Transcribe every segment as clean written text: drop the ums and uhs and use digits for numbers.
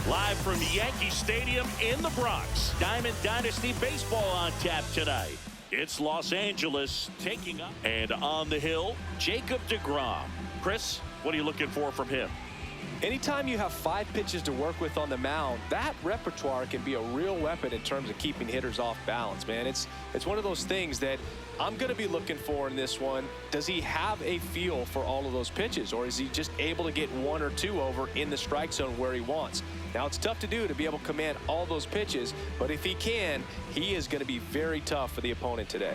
Live from Yankee Stadium in the Bronx. Diamond Dynasty Baseball on tap tonight. It's Los Angeles taking up. And on the hill, Jacob deGrom. Chris, what are you looking for from him? Anytime you have 5 pitches to work with on the mound, that repertoire can be a real weapon in terms of keeping hitters off balance, man. It's one of those things that I'm going to be looking for in this one. Does he have a feel for all of those pitches, or is he just able to get 1 or 2 over in the strike zone where he wants? Now, it's tough to do to be able to command all those pitches, but if he can, he is going to be very tough for the opponent today.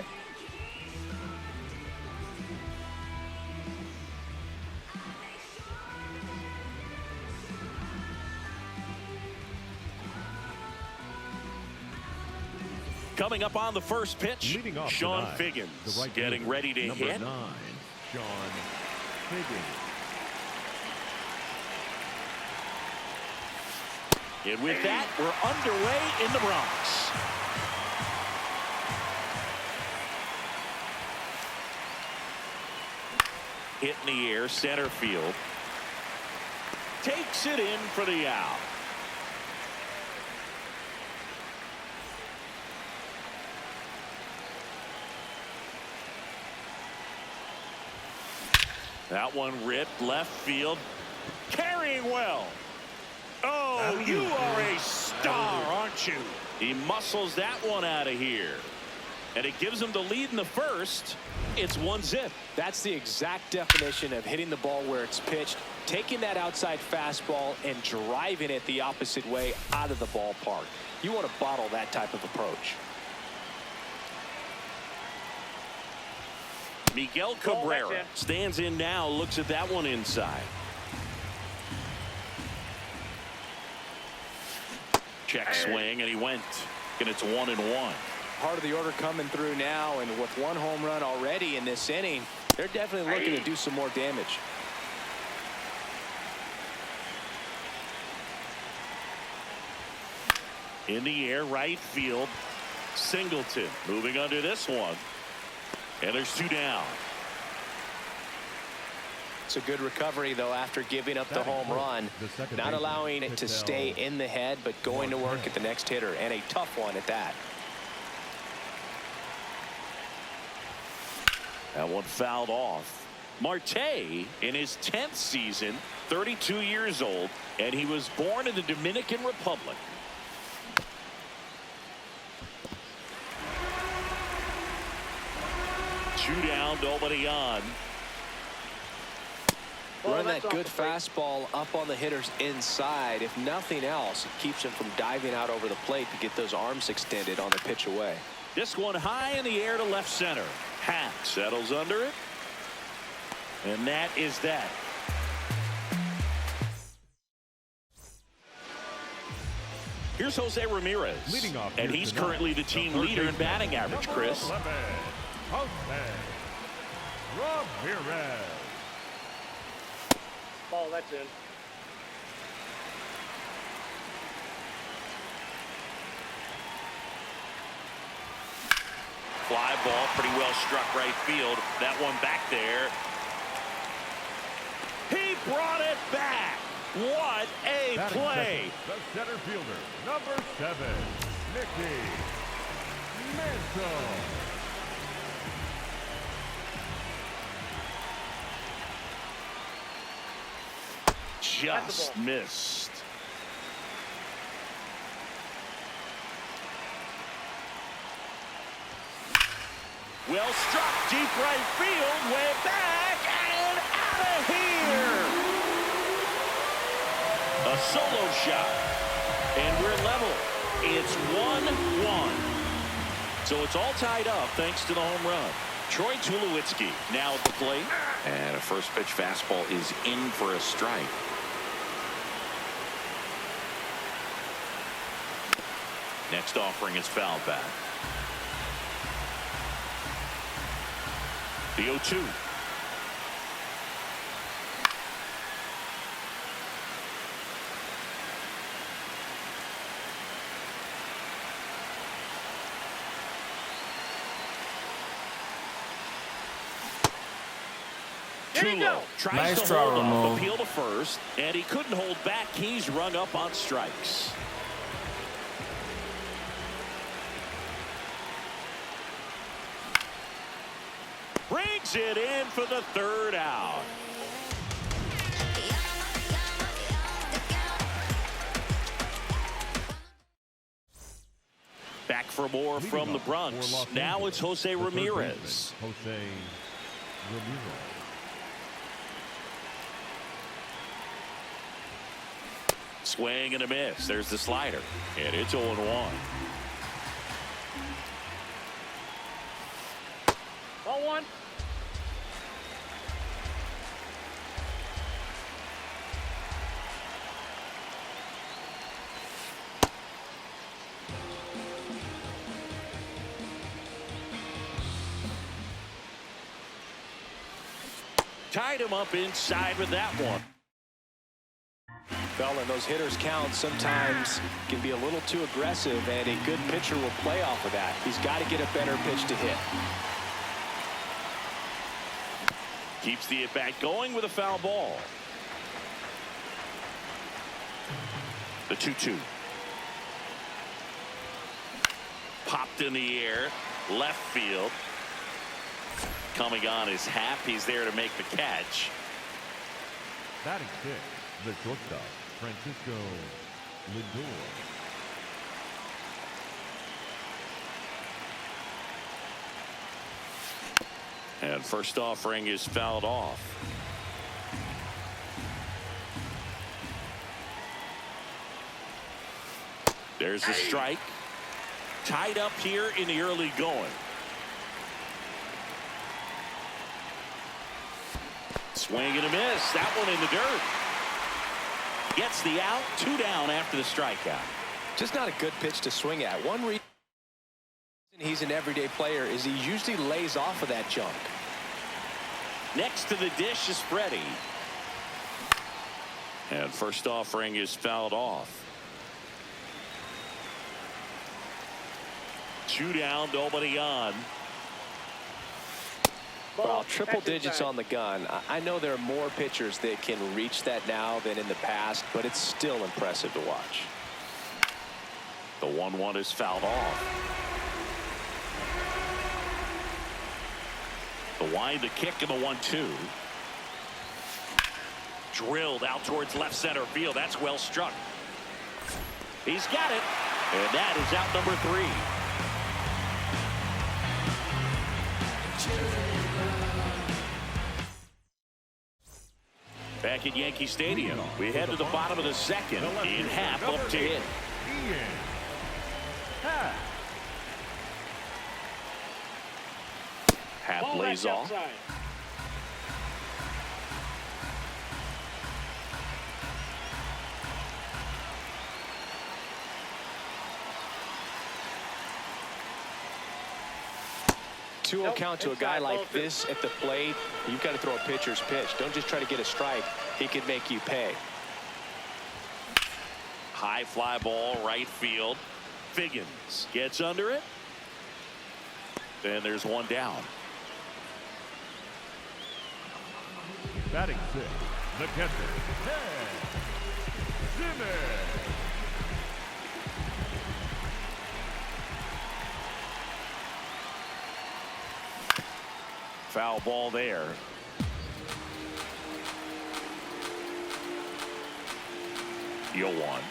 Coming up on the first pitch, Sean Figgins getting ready to hit. Number 9, Sean Figgins. And with that, we're underway in the Bronx. Hit in the air, center field. Takes it in for the out. That one ripped left field. Carrying well. Oh, you are a star, aren't you? He muscles that one out of here. And it gives him the lead in the first. It's 1-0. That's the exact definition of hitting the ball where it's pitched, taking that outside fastball and driving it the opposite way out of the ballpark. You want to bottle that type of approach. Miguel Cabrera stands in now, looks at that one inside. Check swing, and he went. And it's 1-1. Part of the order coming through now, and with 1 home run already in this inning, they're definitely looking to do some more damage. In the air, right field. Singleton moving under this one. And there's 2 down. It's a good recovery, though, after giving up the home run. Not allowing it to stay in the head, but going to work at the next hitter, and a tough one at that. That one fouled off. Marte in his 10th season, 32 years old, and he was born in the Dominican Republic. Two down, nobody on. Run that good fastball up on the hitter's inside. If nothing else, it keeps him from diving out over the plate to get those arms extended on the pitch away. This one high in the air to left center. Hack settles under it. And that is that. Here's Jose Ramirez. Leading off and he's tonight, currently the team leader in batting average, Chris. 11, Jose Ramirez. Ball, that's in. Fly ball, pretty well struck right field. That one back there. He brought it back. What a play. The center fielder, number 7, Mickey Mantle. Just missed. Well struck, deep right field, way back and out of here. A solo shot, and we're level. It's 1-1. So it's all tied up thanks to the home run. Troy Tulowitzki now at the plate. And a first pitch fastball is in for a strike. Next offering is fouled back. The 0-2. Tulo tries Nice to draw hold off, move. appeal to first, and he couldn't hold back. He's rung up on strikes. Brings it in for the third out. Back for more from the Bronx. Now it's Jose Ramirez. Jose Ramirez. Swing and a miss. There's the slider. And it's 0-1. Ball one. Tied him up inside with that one. Fella, those hitters count sometimes can be a little too aggressive, and a good pitcher will play off of that. He's got to get a better pitch to hit. Keeps the at-bat going with a foul ball. The 2-2. Popped in the air. Left field. Coming on his half. He's there to make the catch. Batting six, the shortstop, Francisco Lindor. And first offering is fouled off. There's the strike. Tied up here in the early going. Swing and a miss. That one in the dirt. Gets the out. 2 down after the strikeout. Just not a good pitch to swing at. One reason he's an everyday player is he usually lays off of that junk. Next to the dish is Freddie. And first offering is fouled off. 2 down, nobody on. Well, triple digits on the gun. I know there are more pitchers that can reach that now than in the past, but it's still impressive to watch. The 1-1 is fouled off. The wind, the kick, and the 1-2. Drilled out towards left center field. That's well struck. He's got it. And that is out number 3. Back at Yankee Stadium, we head to the bottom of the second. In half up to hit. Half lays off. Outside. 2-0 count to a guy like this at the plate. You've got to throw a pitcher's pitch. Don't just try to get a strike. He could make you pay. High fly ball, right field. Figgins gets under it. And there's 1 down. Batting six, the catcher, Ted Simmons. Foul ball there. Yo 1.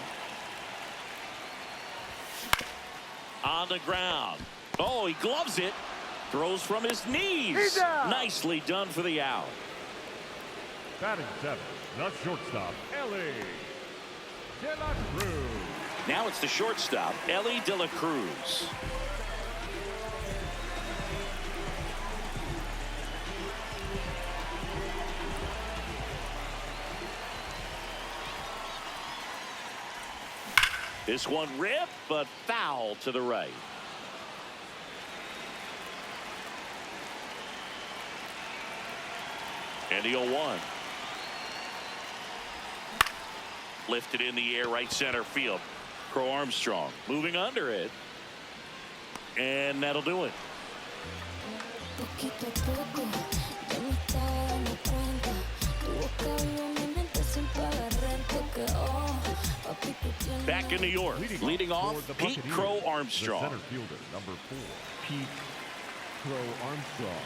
On the ground. Oh, he gloves it. Throws from his knees. Nicely done for the out. Batting seven, the shortstop, Ellie De La Cruz. Now it's the shortstop, Ellie De La Cruz. This one ripped, but foul to the right. And the 0-1. Lifted in the air, right center field. Crow Armstrong moving under it. And that'll do it. Poquito a poco, ya me estaba dando cuenta. Back in New York, leading off, Pete Crow The Armstrong. center fielder, number 4, Pete Crow Armstrong.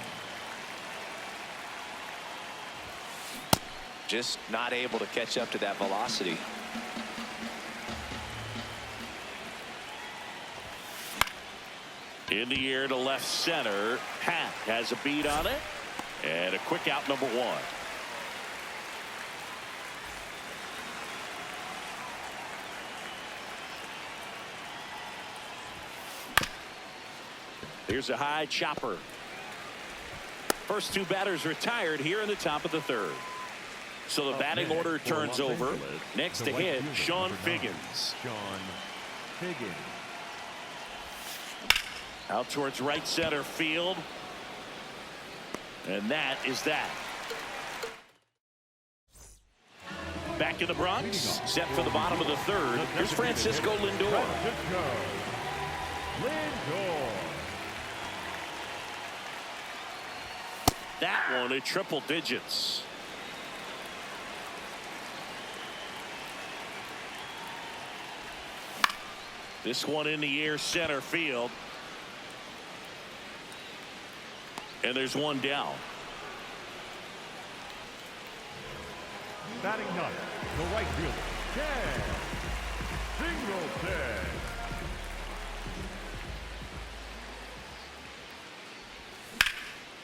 Just not able to catch up to that velocity. In the air to left center. Pat has a beat on it. And a quick out, number 1. Here's a high chopper. First 2 batters retired here in the top of the 3rd. So the batting order turns over. Next to hit, Sean Figgins. Sean Figgins. Out towards right center field. And that is that. Back in the Bronx, set for the bottom of the 3rd. Here's Francisco Lindor. Francisco Lindor. That one at triple digits. This one in the air center field. And there's one down. Batting ninth, the right fielder, Chad Singleton.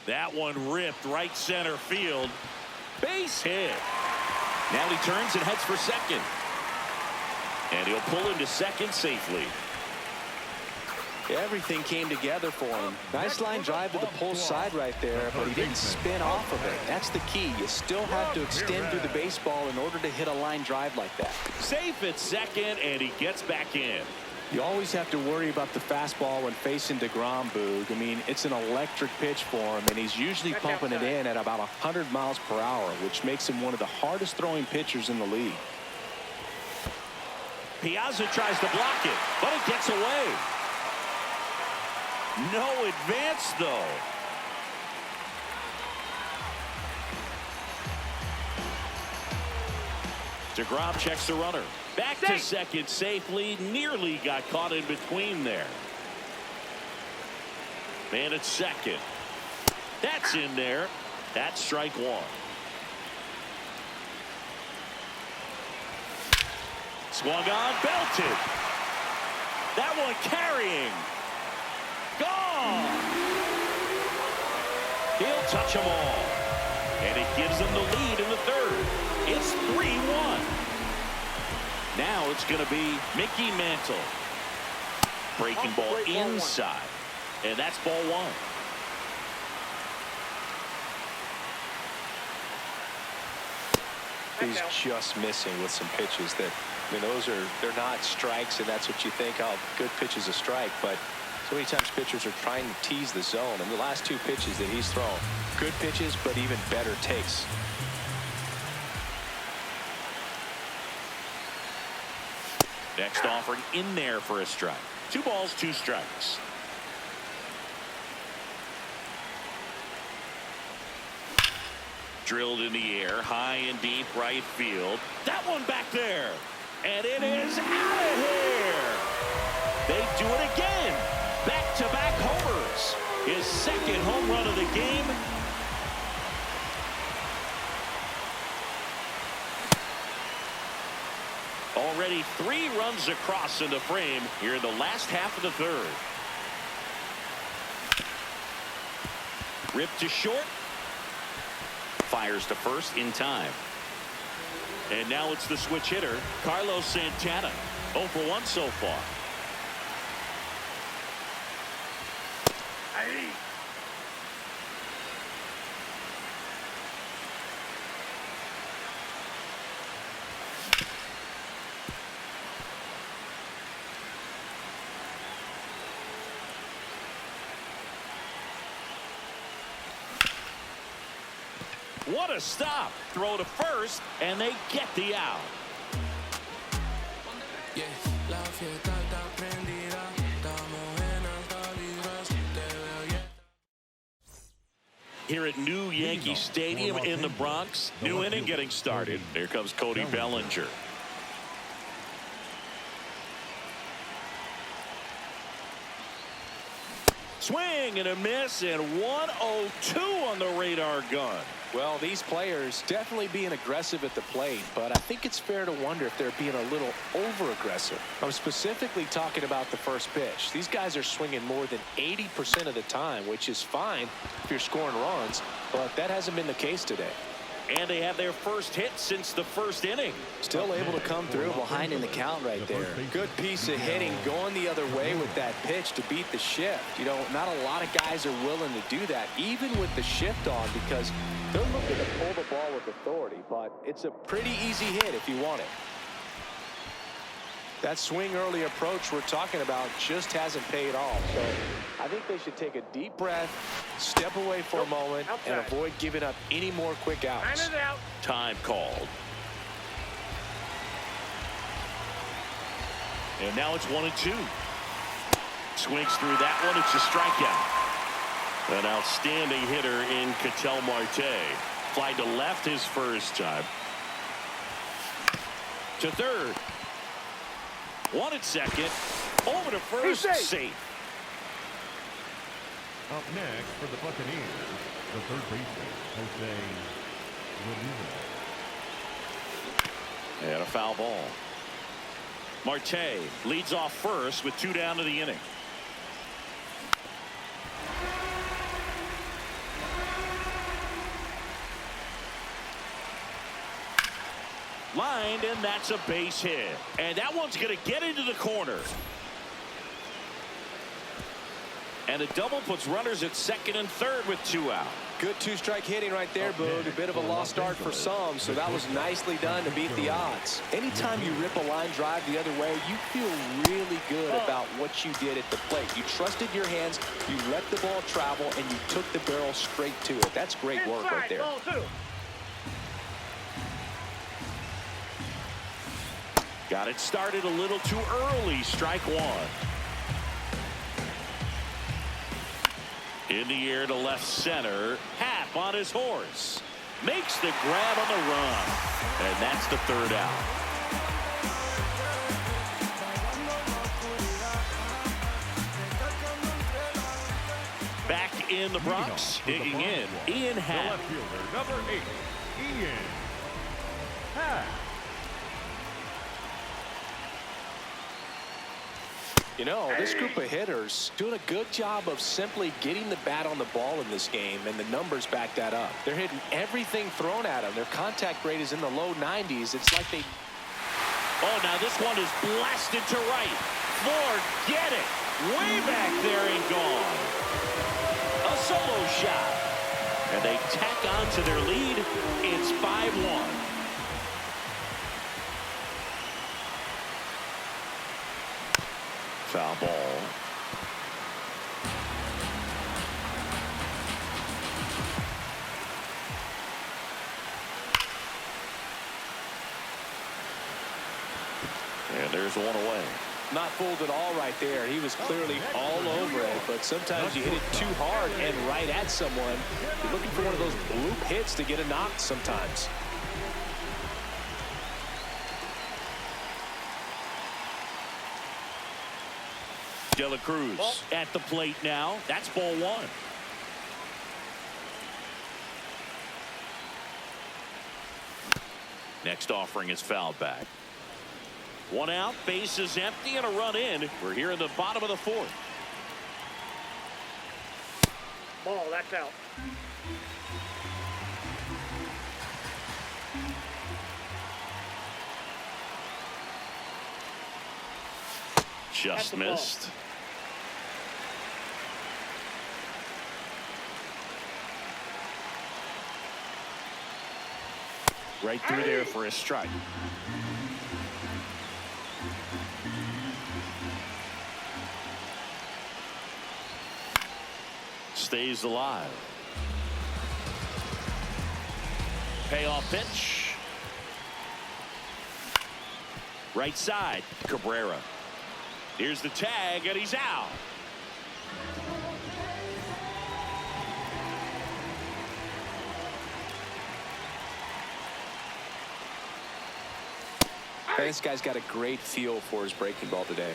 That one ripped right center field. Base hit. Now he turns and heads for second. And he'll pull into second safely. Everything came together for him. Nice line drive to the pull side right there, but he didn't spin off of it. That's the key. You still have to extend through the baseball in order to hit a line drive like that. Safe at second, and he gets back in. You always have to worry about the fastball when facing DeGrom, Boog. I mean, it's an electric pitch for him, and he's usually pumping it in at about 100 miles per hour, which makes him one of the hardest throwing pitchers in the league. Piazza tries to block it, but it gets away. No advance, though. DeGrom checks the runner. Back to second safely. Nearly got caught in between there. Man at second. That's in there. That's strike 1. Swung on, belted. That one carrying. Gone. He'll touch them all. And it gives them the lead in the 3rd. It's 3-1. Now it's going to be Mickey Mantle. Breaking ball inside. And that's ball 1. He's just missing with some pitches that, I mean, they're not strikes, and that's what you think, oh, good pitch is a strike, but so many times pitchers are trying to tease the zone, and the last 2 pitches that he's thrown, good pitches, but even better takes. Next offering in there for a strike. 2 balls, 2 strikes. Drilled in the air, high and deep right field. That one back there. And it is out of here. They do it again. Back-to-back homers. His 2nd home run of the game. Already 3 runs across in the frame here in the last half of the 3rd. Ripped to short. Fires to first in time. And now it's the switch hitter, Carlos Santana. 0 for 1 so far. What a stop. Throw to first, and they get the out. Here at New Yankee Stadium in the Bronx, new inning getting started. Here comes Cody Bellinger. swing and a miss, and 102 on the radar gun. Well, these players definitely being aggressive at the plate, but I think it's fair to wonder if they're being a little over-aggressive. I'm specifically talking about the first pitch. These guys are swinging more than 80% of the time, which is fine if you're scoring runs, but that hasn't been the case today. And they have their first hit since the first inning. Still able to come through behind in the count right there. Good piece of hitting going the other way with that pitch to beat the shift. You know, not a lot of guys are willing to do that, even with the shift on, because they're looking to pull the ball with authority, but it's a pretty easy hit if you want it. That swing early approach we're talking about just hasn't paid off. So I think they should take a deep breath, step away for a moment, and avoid giving up any more quick outs. Time called. And now it's 1-2. Swings through that one. It's a strikeout. An outstanding hitter in Ketel Marte. Fly to left his first time. To third. One at second. Over to first. Safe. Up next for the Buccaneers, the third baseman, Jose Ramirez. And a foul ball. Marte leads off first with 2 down to the inning. Lined, and that's a base hit. And that one's going to get into the corner. And a double puts runners at second and third with 2 out. Good two-strike hitting right there, Boog. A bit of a lost start for some, so that was nicely done to beat the odds. Anytime you rip a line drive the other way, you feel really good about what you did at the plate. You trusted your hands, you let the ball travel, and you took the barrel straight to it. That's great work right there. Got it started a little too early. Strike one. In the air to left center. Happ on his horse. Makes the grab on the run. And that's the third out. Back in the Bronx, digging in, Ian Happ. The left fielder, number 8, Ian Happ. You know, this group of hitters doing a good job of simply getting the bat on the ball in this game, and the numbers back that up. They're hitting everything thrown at them. Their contact rate is in the low 90s. It's like they... Oh, now this one is blasted to right. Forget it. Way back there and gone. A solo shot. And they tack on to their lead. It's 5-1. Foul ball. And there's one away. Not fooled at all right there. He was clearly all over it, but sometimes you hit it too hard and right at someone. You're looking for one of those bloop hits to get a knock sometimes. De La Cruz at the plate now. That's ball one. Next offering is fouled back. One out, base is empty, and a run in. We're here in the bottom of the fourth. Ball, that's out. Just missed. Right through there for a strike. Stays alive. Payoff pitch. Right side, Cabrera. Here's the tag, and he's out. This guy's got a great feel for his breaking ball today.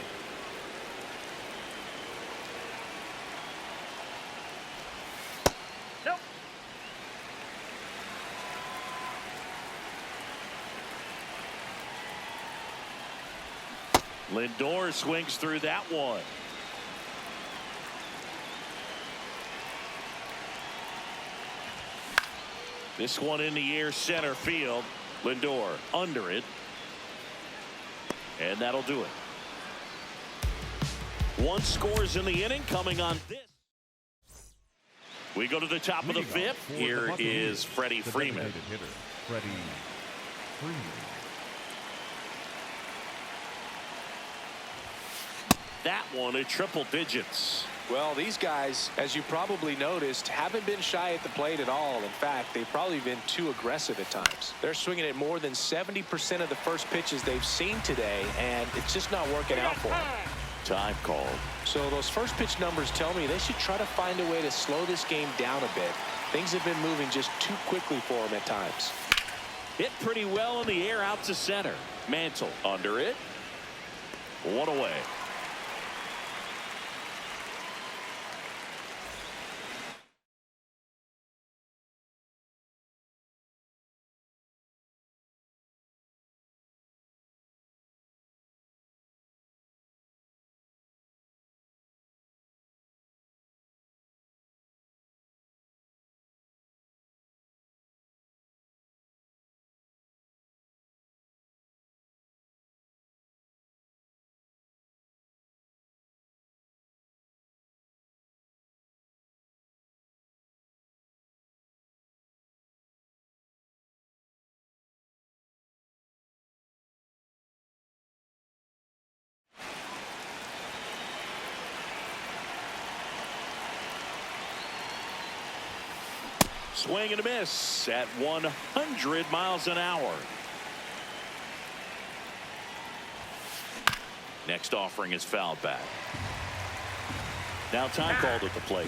Lindor swings through that one. This one in the air, center field. Lindor under it. And that'll do it. One scores in the inning coming on this. We go to the top of the fifth. Here is Freddie Freeman. Freddie Freeman. That one at triple digits. Well, these guys, as you probably noticed, haven't been shy at the plate at all. In fact, they've probably been too aggressive at times. They're swinging at more than 70% of the first pitches they've seen today, and it's just not working out for them. Time called. So those first pitch numbers tell me they should try to find a way to slow this game down a bit. Things have been moving just too quickly for them at times. Hit pretty well in the air out to center. Mantle under it. One away. Swing and a miss at 100 miles an hour. Next offering is fouled back. Now time called at the plate.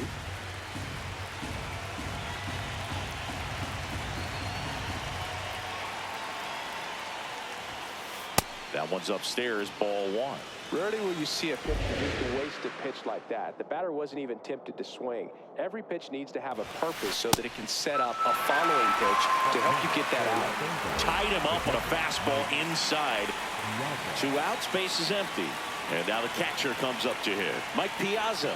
That one's upstairs, ball one. Rarely will you see a pitcher just waste a pitch like that. The batter wasn't even tempted to swing. Every pitch needs to have a purpose so that it can set up a following pitch to help you get that out. Tied him up on a fastball inside. 2 outs, base is empty. And now the catcher comes up to hit. Mike Piazza.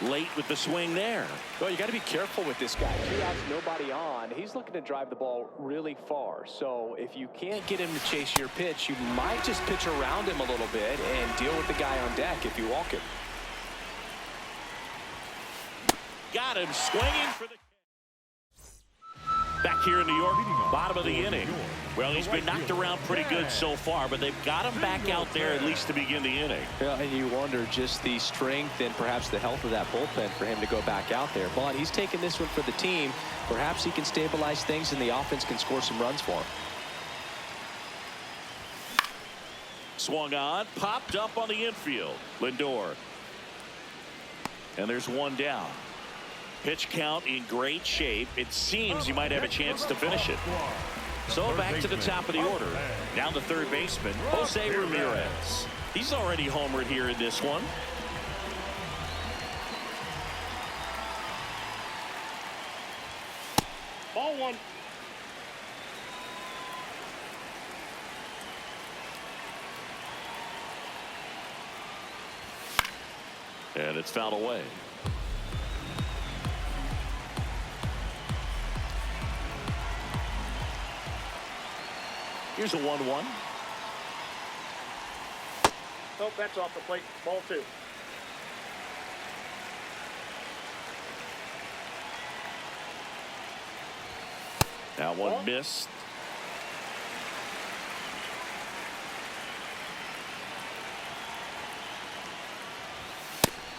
Late with the swing there. Well, you got to be careful with this guy. 2 outs, nobody on. He's looking to drive the ball really far. So if you can't get him to chase your pitch, you might just pitch around him a little bit and deal with the guy on deck if you walk him. Got him swinging for the. Back here in New York, bottom of the inning. Well, he's been knocked around pretty good so far, but they've got him back out there at least to begin the inning. Yeah, and you wonder just the strength and perhaps the health of that bullpen for him to go back out there. But he's taking this one for the team. Perhaps he can stabilize things and the offense can score some runs for him. Swung on, popped up on the infield. Lindor. And there's one down. Pitch count in great shape. It seems you might have a chance to finish it. So back to the top of the order. Down to third baseman, Jose Ramirez. He's already homered here in this one. Ball one. And it's fouled away. Here's a 1-1. Nope, that's off the plate. Ball two. That one missed.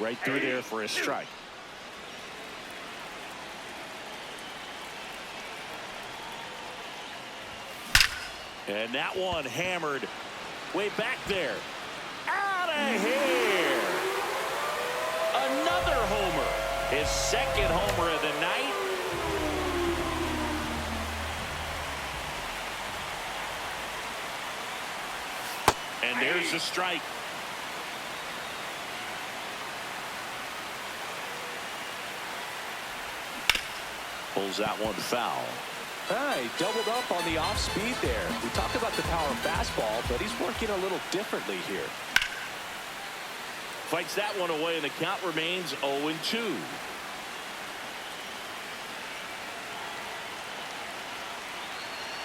Right through there for a strike. And that one hammered way back there. Out of here. Another homer. His second homer of the night. And there's a strike. Pulls that one foul. He doubled up on the off speed there. We talked about the power fastball, but he's working a little differently here. Fights that one away, and the count remains 0-2.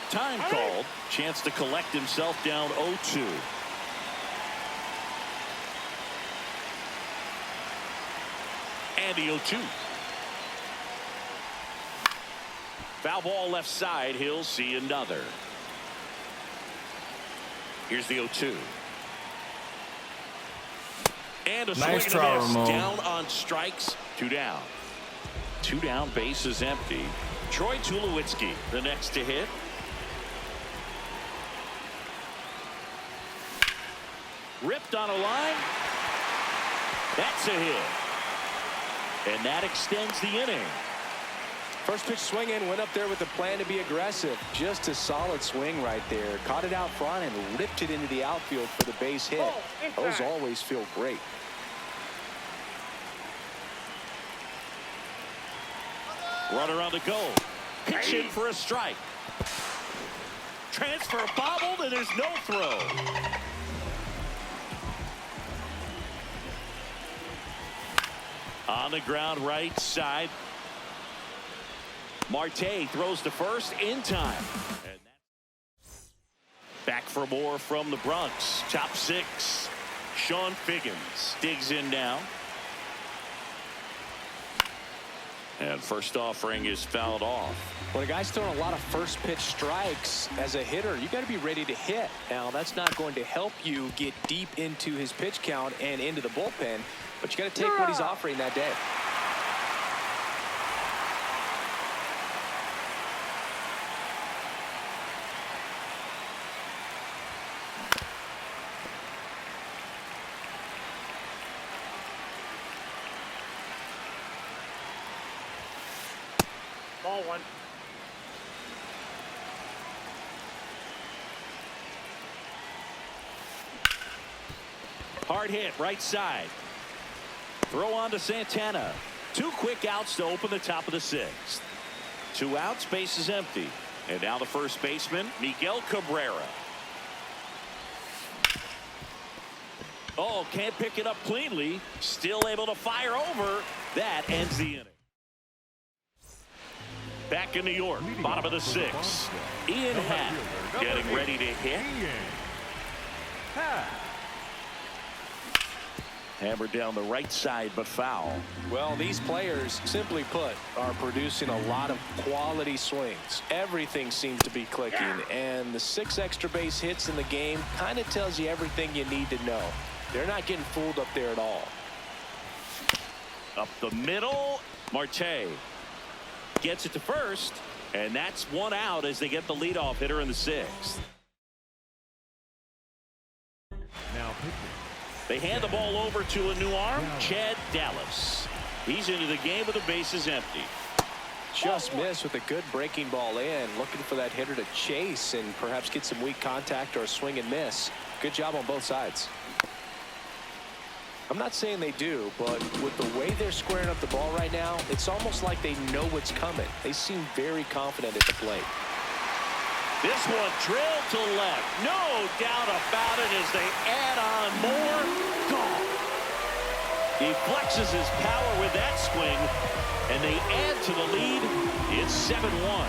Time called. Chance to collect himself down 0-2. And the 0-2. Foul ball left side. He'll see another. Here's the 0-2. And a swing and a miss. Down on strikes. 2 down. 2 down. Base is empty. Troy Tulowitzki, the next to hit. Ripped on a line. That's a hit. And that extends the inning. First pitch swinging, went up there with the plan to be aggressive. Just a solid swing right there. Caught it out front and ripped it into the outfield for the base hit. Those always feel great. Runner on the go. Pitch in for a strike. Transfer bobbled, and there's no throw. On the ground, right side. Marte throws to first in time. And back for more from the Bronx. Top 6. Sean Figgins digs in now. And first offering is fouled off. When a guy's throwing a lot of first pitch strikes as a hitter, you got to be ready to hit. Now, that's not going to help you get deep into his pitch count and into the bullpen, but you got to take what he's offering that day. Ball 1. Hard hit, right side. Throw on to Santana. 2 quick outs to open the top of the 6th. 2 outs, base is empty. And now the first baseman, Miguel Cabrera. Oh, can't pick it up cleanly. Still able to fire over. That ends the inning. Back in New York, bottom of the 6th. Ian Happ getting ready to hit. Hammered down the right side, but foul. Well, these players, simply put, are producing a lot of quality swings. Everything seems to be clicking, and the 6 extra base hits in the game kind of tells you everything you need to know. They're not getting fooled up there at all. Up the middle, Marte gets it to first, and that's 1 out as they get the leadoff hitter in the 6th. Now pitching. They hand the ball over to a new arm, Chad Dallas. He's into the game with the bases empty. Just missed with a good breaking ball in, looking for that hitter to chase and perhaps get some weak contact or a swing and miss. Good job on both sides. I'm not saying they do, but with the way they're squaring up the ball right now, it's almost like they know what's coming. They seem very confident at the plate. This one drilled to left. No doubt about it as they add on more. Gone. He flexes his power with that swing, and they add to the lead. It's 7-1.